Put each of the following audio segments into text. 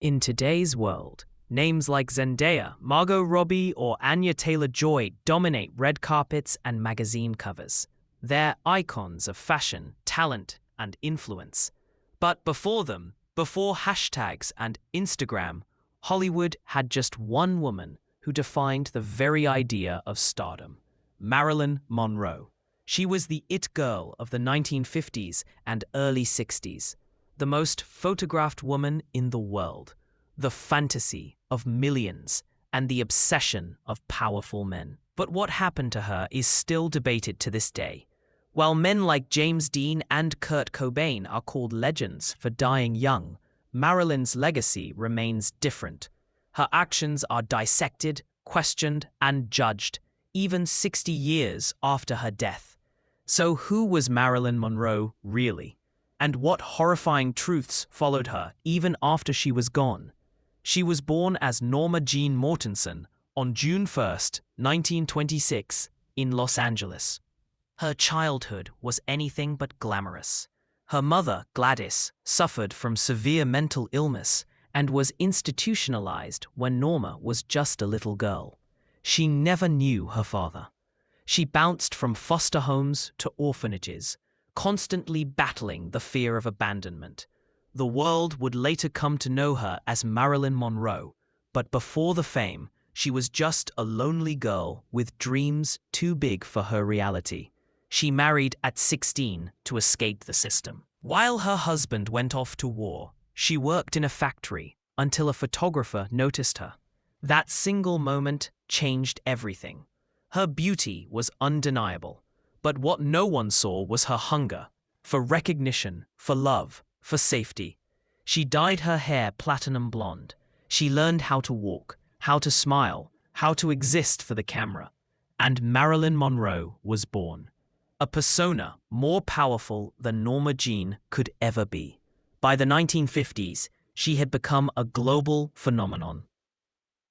In today's world, names like Zendaya, Margot Robbie, or Anya Taylor-Joy dominate red carpets and magazine covers. They're icons of fashion, talent, and influence. But before them, before hashtags and Instagram, Hollywood had just one woman who defined the very idea of stardom: Marilyn Monroe. She was the it girl of the 1950s and early 60s. The most photographed woman in the world, the fantasy of millions, and the obsession of powerful men. But what happened to her is still debated to this day. While men like James Dean and Kurt Cobain are called legends for dying young, Marilyn's legacy remains different. Her actions are dissected, questioned, and judged, even 60 years after her death. So who was Marilyn Monroe really? And what horrifying truths followed her even after she was gone? She was born as Norma Jean Mortensen on June 1, 1926, in Los Angeles. Her childhood was anything but glamorous. Her mother, Gladys, suffered from severe mental illness and was institutionalized when Norma was just a little girl. She never knew her father. She bounced from foster homes to orphanages, constantly battling the fear of abandonment. The world would later come to know her as Marilyn Monroe, but before the fame, she was just a lonely girl with dreams too big for her reality. She married at 16 to escape the system. While her husband went off to war, she worked in a factory until a photographer noticed her. That single moment changed everything. Her beauty was undeniable. But what no one saw was her hunger for recognition, for love, for safety. She dyed her hair platinum blonde. She learned how to walk, how to smile, how to exist for the camera. And Marilyn Monroe was born. A persona more powerful than Norma Jean could ever be. By the 1950s, she had become a global phenomenon.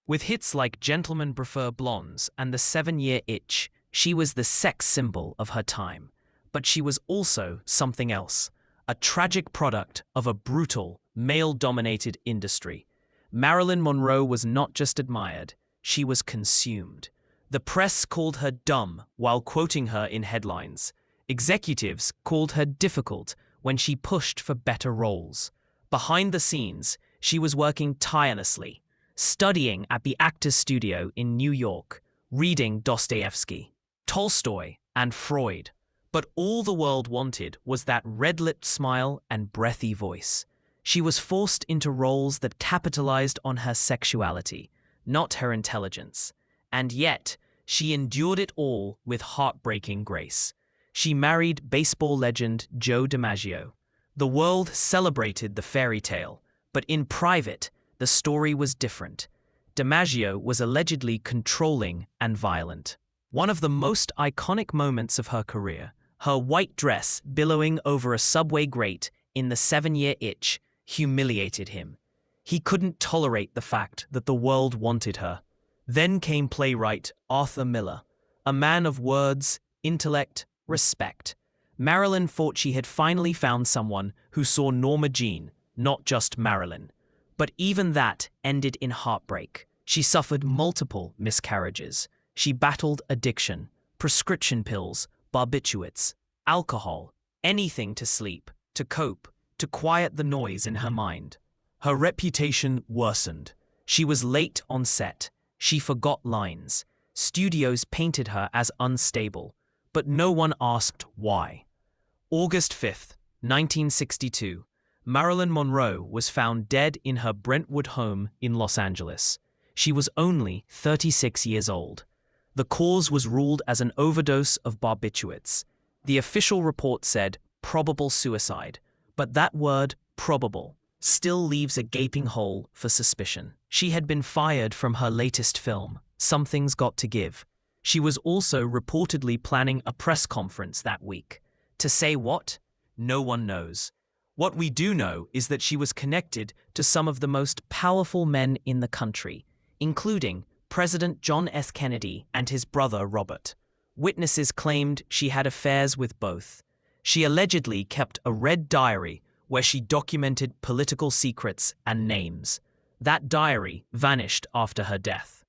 With hits like Gentlemen Prefer Blondes and The 7-Year Itch, she was the sex symbol of her time. But she was also something else, a tragic product of a brutal, male-dominated industry. Marilyn Monroe was not just admired, she was consumed. The press called her dumb while quoting her in headlines. Executives called her difficult when she pushed for better roles. Behind the scenes, she was working tirelessly, studying at the Actors Studio in New York, reading Dostoevsky, Tolstoy, and Freud. But all the world wanted was that red-lipped smile and breathy voice. She was forced into roles that capitalized on her sexuality, not her intelligence. And yet, she endured it all with heartbreaking grace. She married baseball legend Joe DiMaggio. The world celebrated the fairy tale, but in private, the story was different. DiMaggio was allegedly controlling and violent. One of the most iconic moments of her career, her white dress billowing over a subway grate in The 7-Year Itch, humiliated him. He couldn't tolerate the fact that the world wanted her. Then came playwright Arthur Miller, a man of words, intellect, respect. Marilyn thought she had finally found someone who saw Norma Jean, not just Marilyn. But even that ended in heartbreak. She suffered multiple miscarriages. She battled addiction, prescription pills, barbiturates, alcohol, anything to sleep, to cope, to quiet the noise in her mind. Her reputation worsened. She was late on set. She forgot lines. Studios painted her as unstable, but no one asked why. August 5, 1962, Marilyn Monroe was found dead in her Brentwood home in Los Angeles. She was only 36 years old. The cause was ruled as an overdose of barbiturates. The official report said probable suicide, but that word, probable, still leaves a gaping hole for suspicion. She had been fired from her latest film, Something's Got to Give. She was also reportedly planning a press conference that week. To say what? No one knows. What we do know is that she was connected to some of the most powerful men in the country, including President John F. Kennedy and his brother Robert. Witnesses claimed she had affairs with both. She allegedly kept a red diary where she documented political secrets and names. That diary vanished after her death.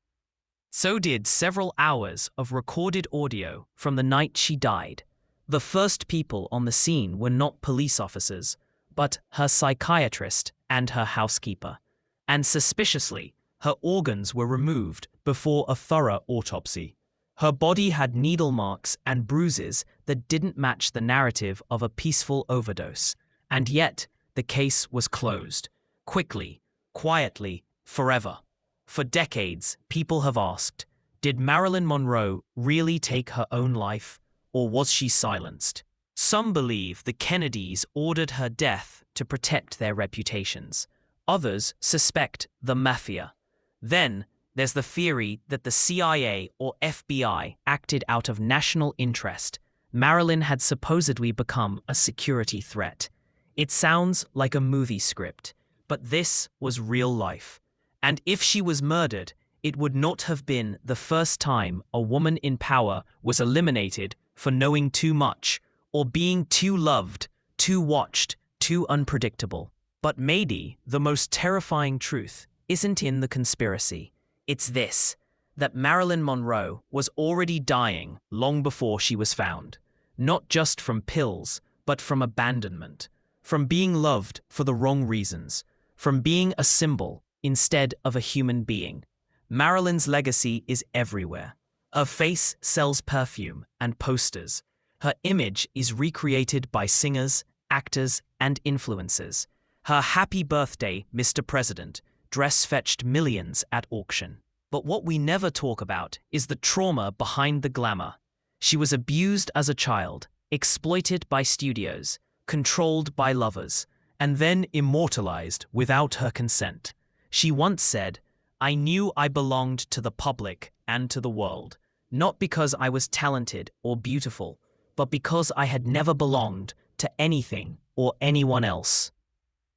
So did several hours of recorded audio from the night she died. The first people on the scene were not police officers, but her psychiatrist and her housekeeper. And suspiciously, her organs were removed before a thorough autopsy. Her body had needle marks and bruises that didn't match the narrative of a peaceful overdose. And yet, the case was closed. Quickly, quietly, forever. For decades, people have asked, did Marilyn Monroe really take her own life, or was she silenced? Some believe the Kennedys ordered her death to protect their reputations. Others suspect the mafia. Then, there's the theory that the CIA or FBI acted out of national interest. Marilyn had supposedly become a security threat. It sounds like a movie script, but this was real life. And if she was murdered, it would not have been the first time a woman in power was eliminated for knowing too much, or being too loved, too watched, too unpredictable. But maybe the most terrifying truth isn't in the conspiracy. It's this, that Marilyn Monroe was already dying long before she was found. Not just from pills, but from abandonment. From being loved for the wrong reasons. From being a symbol instead of a human being. Marilyn's legacy is everywhere. Her face sells perfume and posters. Her image is recreated by singers, actors, and influencers. Her "Happy Birthday, Mr. President" dress fetched millions at auction. But what we never talk about is the trauma behind the glamour. She was abused as a child, exploited by studios, controlled by lovers, and then immortalized without her consent. She once said, "I knew I belonged to the public and to the world, not because I was talented or beautiful, but because I had never belonged to anything or anyone else."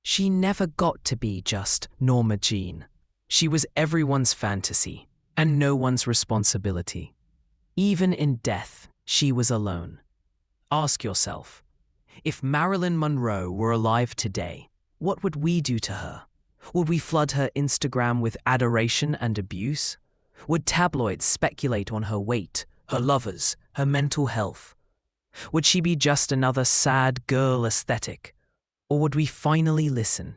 She never got to be just Norma Jean. She was everyone's fantasy and no one's responsibility. Even in death, she was alone. Ask yourself, if Marilyn Monroe were alive today, what would we do to her? Would we flood her Instagram with adoration and abuse? Would tabloids speculate on her weight, her lovers, her mental health? Would she be just another sad girl aesthetic? Or would we finally listen?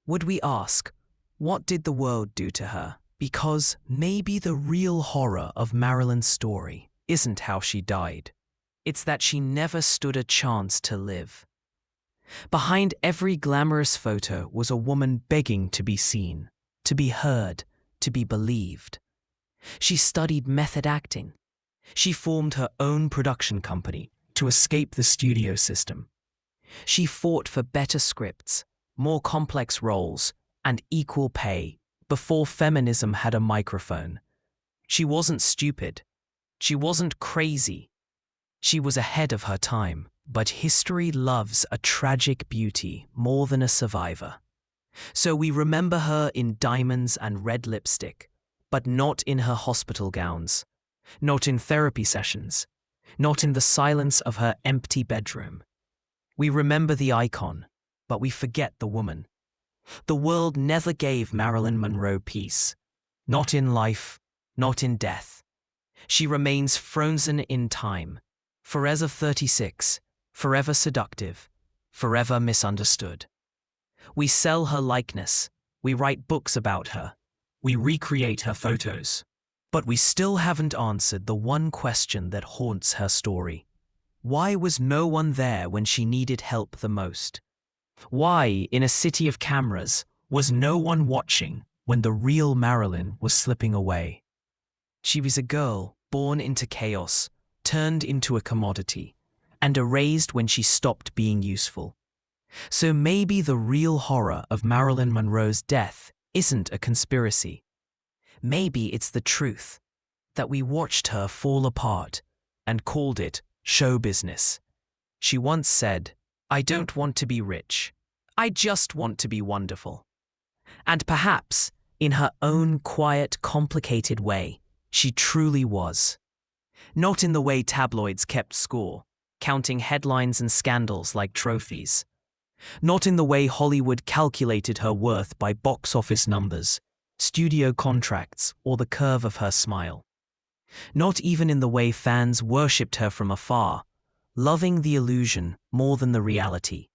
Would we ask, what did the world do to her? Because maybe the real horror of Marilyn's story isn't how she died. It's that she never stood a chance to live. Behind every glamorous photo was a woman begging to be seen, to be heard, to be believed. She studied method acting. She formed her own production company to escape the studio system. She fought for better scripts, more complex roles, and equal pay before feminism had a microphone. She wasn't stupid. She wasn't crazy. She was ahead of her time. But history loves a tragic beauty more than a survivor. So we remember her in diamonds and red lipstick, but not in her hospital gowns, not in therapy sessions, not in the silence of her empty bedroom. We remember the icon, but we forget the woman. The world never gave Marilyn Monroe peace. Not in life, not in death. She remains frozen in time, forever 36, forever seductive, forever misunderstood. We sell her likeness, we write books about her, we recreate her photos. But we still haven't answered the one question that haunts her story. Why was no one there when she needed help the most? Why, in a city of cameras, was no one watching when the real Marilyn was slipping away? She was a girl born into chaos, turned into a commodity, and erased when she stopped being useful. So maybe the real horror of Marilyn Monroe's death isn't a conspiracy. Maybe it's the truth, that we watched her fall apart and called it show business. She once said, "I don't want to be rich. I just want to be wonderful." And perhaps, in her own quiet, complicated way, she truly was. Not in the way tabloids kept score, counting headlines and scandals like trophies, Not in the way Hollywood calculated her worth by box office numbers, studio contracts, or the curve of her smile. Not even in the way fans worshipped her from afar, loving the illusion more than the reality.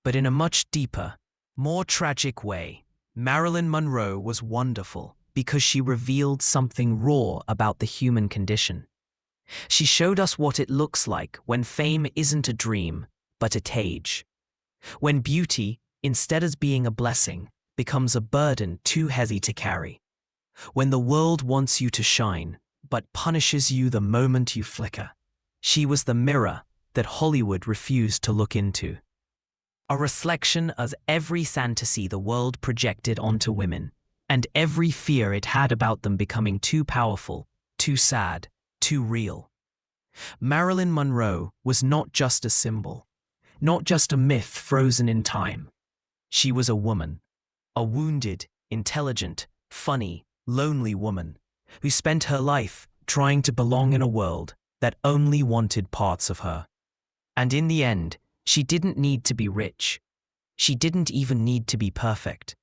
But in a much deeper, more tragic way, Marilyn Monroe was wonderful because she revealed something raw about the human condition. She showed us what it looks like when fame isn't a dream, but a cage. When beauty, instead of being a blessing, becomes a burden too heavy to carry. When the world wants you to shine, but punishes you the moment you flicker. She was the mirror that Hollywood refused to look into. A reflection of every fantasy the world projected onto women, and every fear it had about them becoming too powerful, too sad, too real. Marilyn Monroe was not just a symbol, not just a myth frozen in time. She was a woman, a wounded, intelligent, funny, lonely woman, who spent her life trying to belong in a world that only wanted parts of her. And in the end, she didn't need to be rich. She didn't even need to be perfect.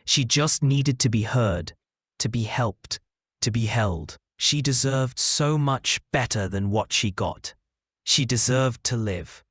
She just needed to be heard, to be helped, to be held. She deserved so much better than what she got. She deserved to live.